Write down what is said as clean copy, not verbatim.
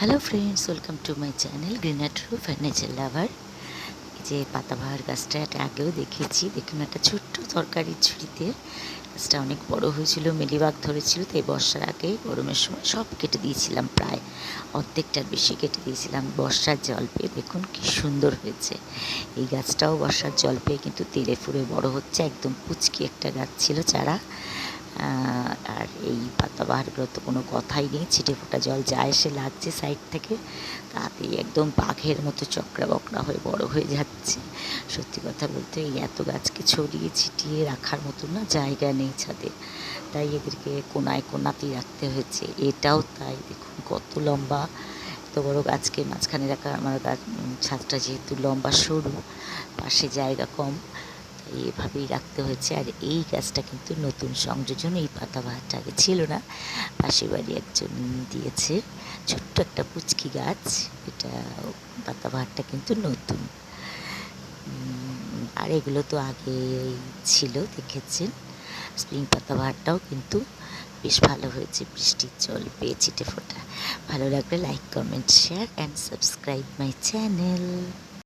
Hello friends, welcome to my channel greener true furniture lover. এই যে পাতাবাহার গাছটা, এটা আগেও দেখিয়েছি। দেখুন, একটা ছোট্ট তরকারির ঝুড়িতে গাছটা অনেক বড় হয়েছিল, মিলিবাগ ধরেছিল। তাই বর্ষার আগে গরমের সময় সব কেটে দিয়েছিলাম, প্রায় অর্ধেকটার বেশি কেটে দিয়েছিলাম। বর্ষার জল পেয়ে দেখুন কি সুন্দর হয়েছে। এই গাছটাও বর্ষার জল পেয়ে কিন্তু তেড়ে ফুঁড়ে বড় হচ্ছে। একদম পুচকি একটা গাছ ছিল, চারা। আর এই পাতাবাহারগুলো তো কোনো কথাই নেই, ছিটে ফোটা জল যা এসে লাগছে সাইড থেকে, তাতেই একদম বাঘের মতো চক্রা বকরা হয়ে বড় হয়ে যাচ্ছে। সত্যি কথা বলতে এই এত গাছকে ছড়িয়ে ছিটিয়ে রাখার মতো না জায়গা নেই ছাদে, তাই এদেরকে কোনায় কোনাতেই রাখতে হয়েছে। এটাও তাই, দেখুন কত লম্বা। এত বড় গাছকে মাঝখানে রাখা, আমার গাছ ছাদটা যেহেতু লম্বা সরু, পাশে জায়গা কম, এভাবেই রাখতে হয়েছে। আর এই গাছটা কিন্তু নতুন সংযোজন, এই পাতাবাহারটা আগে ছিল না, পাশের বাড়ি একজন দিয়েছে, ছোট্ট একটা পুচকি গাছ। এটা পাতাবাহারটা কিন্তু নতুন। আর এগুলো তো আগে ছিল, দেখেছেন। স্প্রিং পাতাবাহারটাও কিন্তু বেশ ভালো হয়েছে, বৃষ্টির জল পেয়ে ছিটে ফোটা। ভালো লাগলে like, comment, share and subscribe my channel.